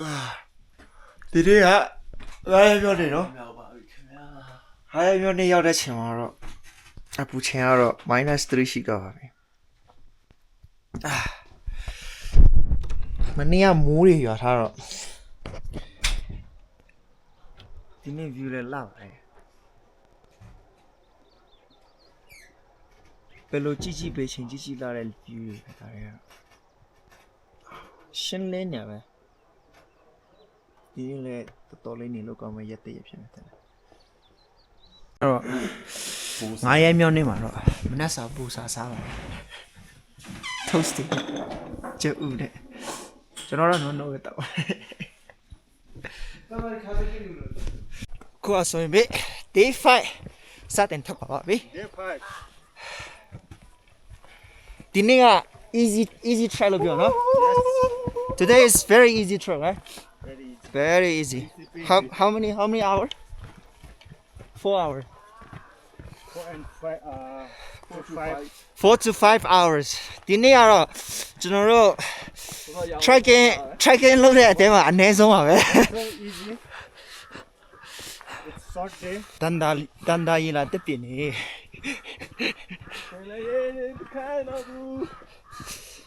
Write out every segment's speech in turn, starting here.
ဒီနေ့က9ရက်မြောက်နေနော်9ရက်မြောက်နေရောက်တဲ့ချိန်မှာတော့အပူချိန်ကတော့ -3 ရှိတော့ပါပြီမနေ့ကမိုးတွေရွာထားတော့ဒီနေ့ view လည်းလာပါတယ်ဘယ်လိုကြည့်ကြည့်ပေးချိန်ကြည့်ကြည့်လာတဲ့ view တွေဒါတွေကရှင်းလင်းနေပဲဒီလည်းတော်လေးနေလို့ကောင်းမှရက်တည့်ရဖြစ်နေတယ်အဲ့တော့9ရက်မြောက်နေ့မှာတော့မနက်စာပူစာစားပါမယ် toast ကျဥတဲ့ကျွန်တော်တော့နိုးပဲတောက်ကိုအဆိုရင်ပဲ day 5စတင်ထပ်ပါပါပြီ day 5ဒီနေ့က easy try လို့ပြောနော် today is very easy try right very easy how many hours 4 hours 4 to 5 hours ဒီနေ့ကတော့ကျွန်တော်တို့ trekking လုပ်တဲ့အတဲမှာအနည်းဆုံးပါပဲ so easy it's short day တန်တာရင်လာတက်ပြင်းနေ လေခိုင်တော့ဘူး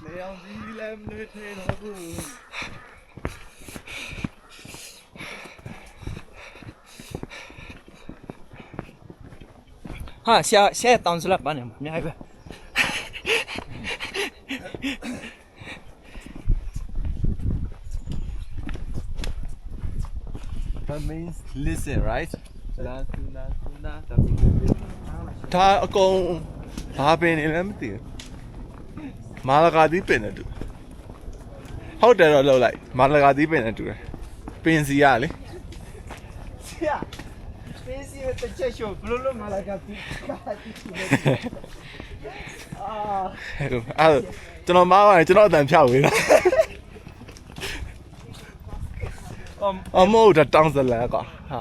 နေအောင်ဒီလည်းမနေသေးတော့ဘူးဟာဆရာတောင်းစလာပါနေမှာအများကြီးပဲ that means listen right ဒါအကုန်ဘာပင်နေလဲမသိဘူးမာလကာသီးပင်နဲ့တူဟုတ်တယ်တော့လောက်လိုက်မာလကာသီးပင်နဲ့တူတယ်ပင်စီရလေ ဆရာပေးစီရတဲ့ချက်ရှုပ်ဘလို့လို့မလာကပြီအဲ့ကျွန်တော်မားပါတယ်ကျွန်တော်အတန်ဖြောက်ဝေးတာအမို့ဒါတောင်းစလဲကွာဟာ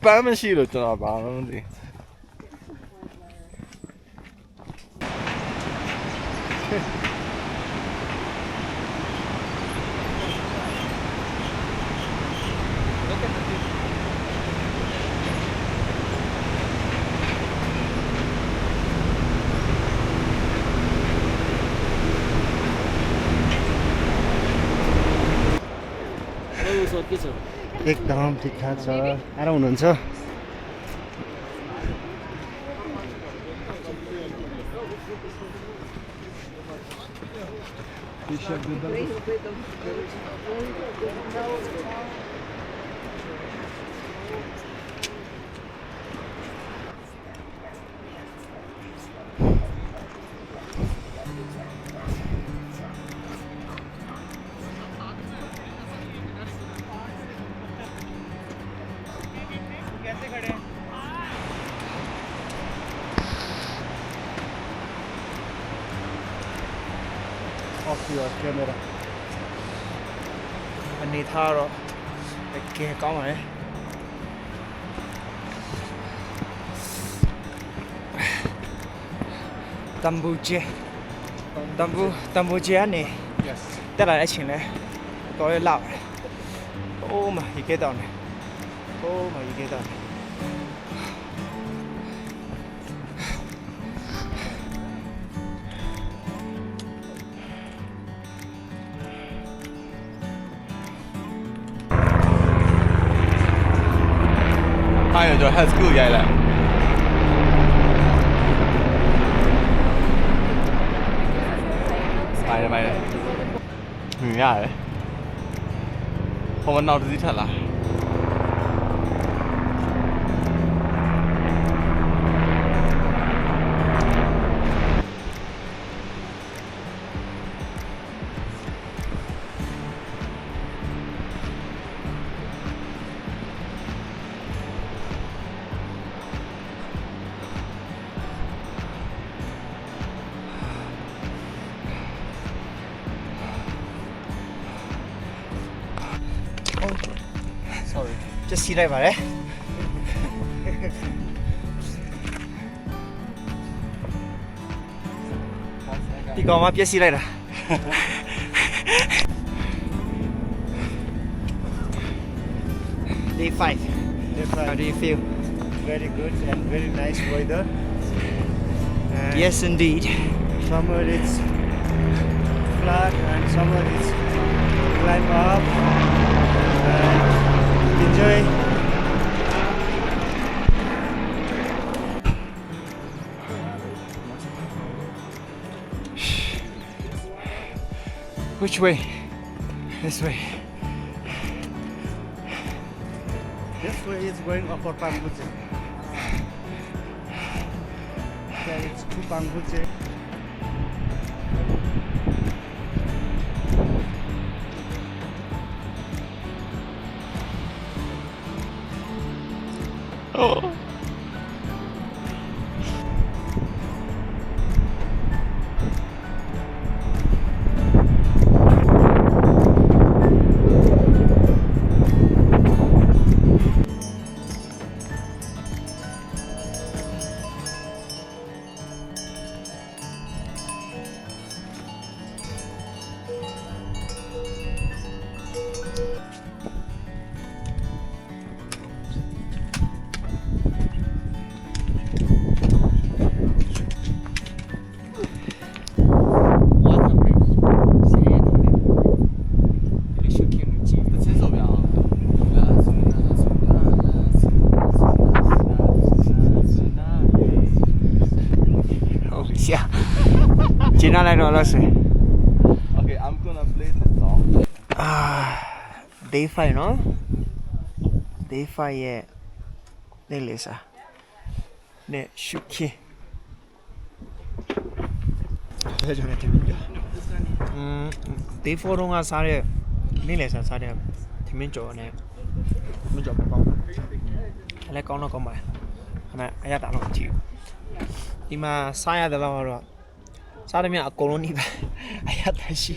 ပန်းမရှိလို့ကျွန်တော်ဘာမှမသိएकदम ठिकठाक छ आएर हुनुहुन्छ off your camera အနေထားတော့တကယ်ကောင်းပါတယ်တမ်ဘူဂျေကနေ yes တက်လာတဲ့အချိန်လဲတော်ရလောက်အိုးမရေခဲတောင်းတယ်အိုးမရေခဲတောင်းတယ်အဲ့တော့ high school ရိုက်လိုက်ပါတယ်ရတယ်ဟိုမနောက်တစ်စီးထက်လာjust စီးလိုက်ပါတယ်ဒီကောင်မပြည့်စီးလိုက်တာ Day 5. How do you feel? Very good and very nice weather. And Yes, indeed. Summer it's flat and summer it's climb up and enjoy. Which way? This way. This way is going up for Pangbuche. Yeah, it's to Pangbuche. Oh. Okay, I'm gonna play the song. Day 5 no? Day 5 ရဲ့နေ့လေစာနဲ့ရှုခင်းဒါကြောင့်လည်းတင်ပြDay 4တော့ကစားတဲ့နေ့လေစာစားတဲ့သမင်းကြော်နဲ့သမင်းကြော်ပဲကောင်းတယ်အဲ့လည်းကောင်းတော့ကောင်းပါတယ်ခဏအရတာတော့ကြည့်ဒီမှာစားရတယ်တော့စားတယ်မြအကုန်လုံးနေပါအရတာရှိ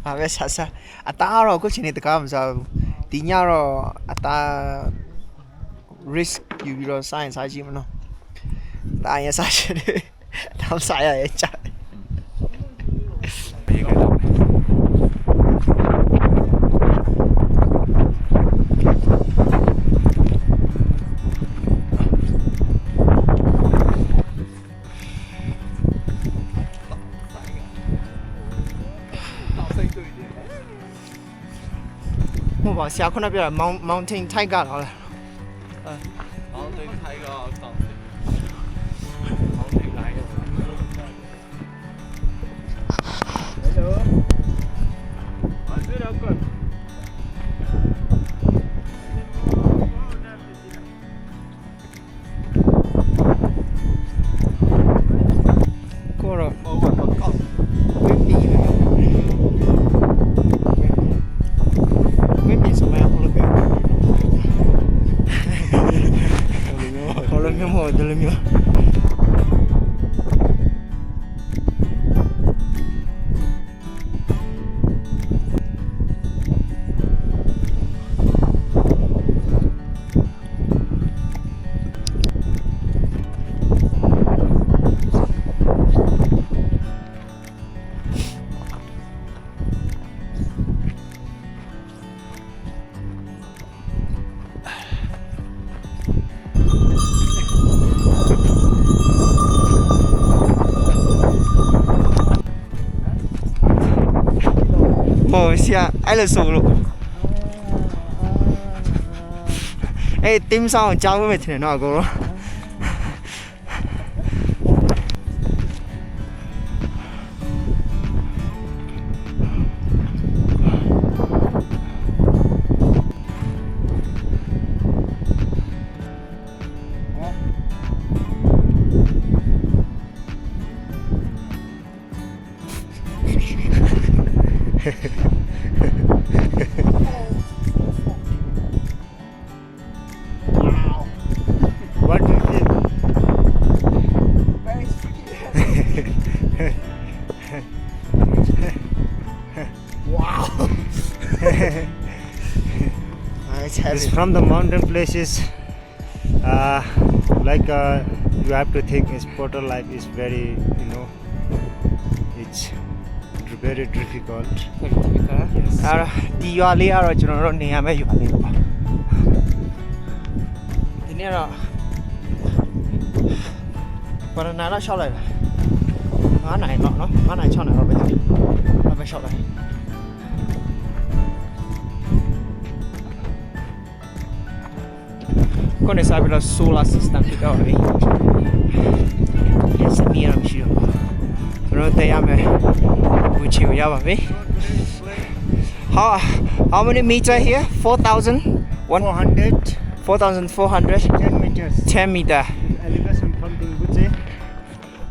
ဘာပဲစားစားအသားတော့အခုချိန်နေတကားမစားဘူးဒီညတော့အသား risk ယူပြီးတော့စားရင်စားကြည့်မနော်ဒါရင်စားချင်တယ်တောင်းစားရရဲ့ကြာဟိုပါဆရာခုနပြောတာ mountain tiger ဟုတ်လား Mountain Tiger or something. Mountain Lion. Hello. Good uncle. ကိုတော့ Oh, what a cow. ဝင်းပြီးမယ်ဝင်းပြီးစမဟိုလိုပဲဟိုလိုမျိုးမဟုတ်တယ်လို့မျိုးဟိုဆရာအဲ့လိုဆိုလို့အေးတင်းဆောင်ကြောင်းမယ်ထင်တယ်နော်အကိုရောWhat do you feel? Very sticky. Wow. it's heavy It's from the mountain places. Like you have to think sporter life is very, it's very difficult. Yes. အဲ့ဒီရွာလေးကတော့ကျွန်တော်တို့နေရမယ့်ရွာလေးပါ နေ့တော့ဘာနာတော့ရှောက်လိုက်လား9နိုင်တော့နော်9နိုင်6နိုင်တော့ပဲဒါပဲရှောက်လိုက်ခုနေစားပြီးတော့ solar system ဖြစ်တော့ပြီစမီရမရှိတော့ဘူးကျွန်တော်တရားမယ်ဘူချီကိုရပါပြီ How many meter here 4,000 400 4,400 10 meters 10 meter elevation from Tingbuche.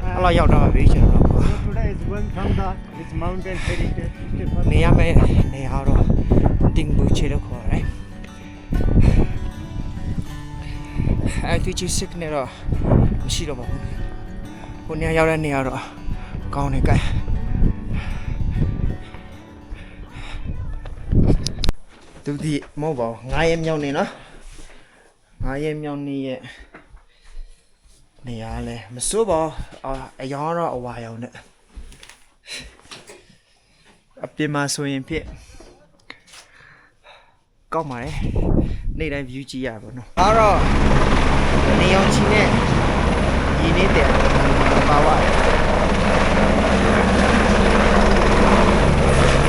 အဲ့လောက်ရောက်တော့ပြီကျွန်တော်တို့ So today is going from this mountain heritage. နေရမယ့်နေရာတော့တင်ဘူချေလို့ခေါ်တယ်အဲ့ဒီချစ်စစ်နေတော့မရှိတော့ပါဘူးခုနေရာရောက်တဲ့နေရာတော့ကောင်းနေကြသူဒီမဟုတ်ပါဘူး9ရက်မြောက်နေနော်9ရက်မြောက်နေရဲ့နေရာလဲမစိုးပါအယောင်တော့အဝါရောင်နဲ့အပြင်မှာဆိုရင်ဖြစ်ကောက်ပါလေနေ့တိုင်း view ကြည့်ရပါတော့အဲ့တော့နေအောင်ချီနဲ့ရင်းနေတဲ့ပါဝါ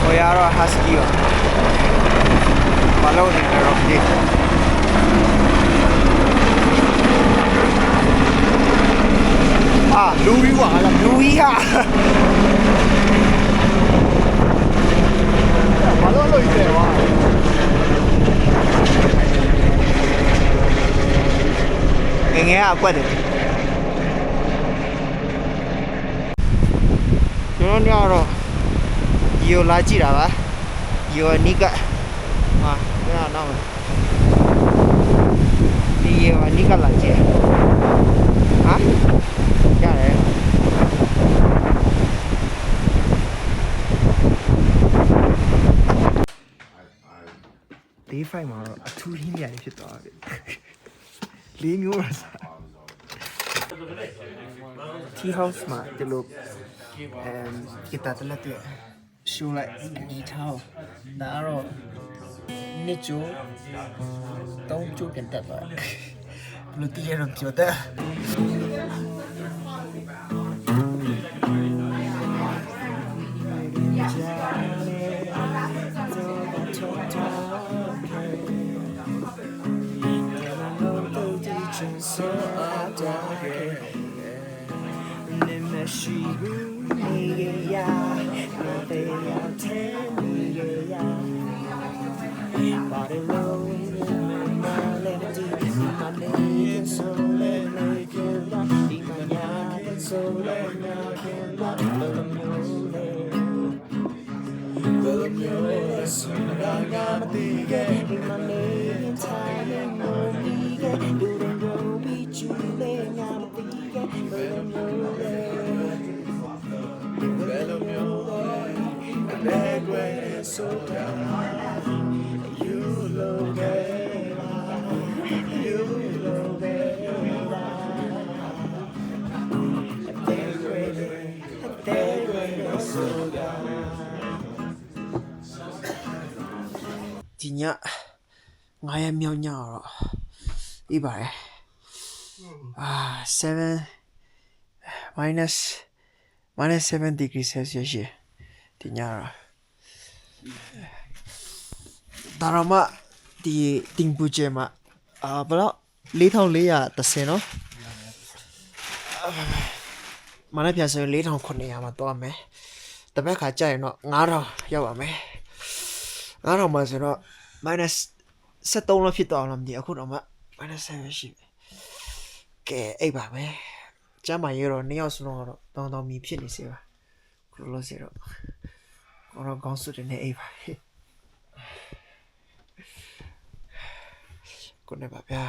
ဟိုရတော့ husky ရောဘာလို့နေလဲတော့ဒီလူကြီးပါလားလူကြီးဟာဘာလို့လို့ရလဲဝါငယ်အကွက်တယ်ကျွန်တော်တို့ကတော့ဒီကိုလာကြည့်တာပါဒီကိုနီးကဟာကျွန်တော်နောက်ဒီကိုနီးကလာကြည့်ဟာရတယ် Day 5မှာတော့အထူးရင်းမြစ်ဖြစ်သွားပြီလေးမျိုးပါစား Tea house မှာဒီလိုဂီတာတလက်တဲ့ရှိုးလိုက်အနေထားဒါတော့နှစ်ကျိုးသုံးကျိုးပြန်တက်သွားဘလို့တည်ရတော့ပြောတဲ့So I die. She ya, they are telling ya. Body rolling, my lady, my name, so let me kill ya. My yard, so let me kill ya. Well, I'm so I'm a digger. My name, time, and no digger. Do they go beat you? I'm a digger. So down, you look at you look at so down. ဒီည9ရက်မြောက်ညတော့အေးပါတယ်7 minus 7 degrees Celsius ရှိဒီညတော့ဒါတော့မှဒီတင်ပူကျဲမှာဘယ်တော့4430နော်မနေ့ပြန်ဆို4900မှာတော့မယ်တပတ်ခါကြာရင်တော့9000ရောက်ပါမယ်9000မှာဆိုတော့ minus 73လောက်ဖြစ်တော့လားမသိအခုတော့မှ minus 7ရှိပြီကဲအိပ်ပါမယ်ကျမ်းမာရေးတော့2ယောက်စလုံးတော့တောင်းမီဖြစ်နေစေပါခုလို့စေတော့တော့ကောင်းစုတင်နေအိပ်ပါကိုနေပါဗျာ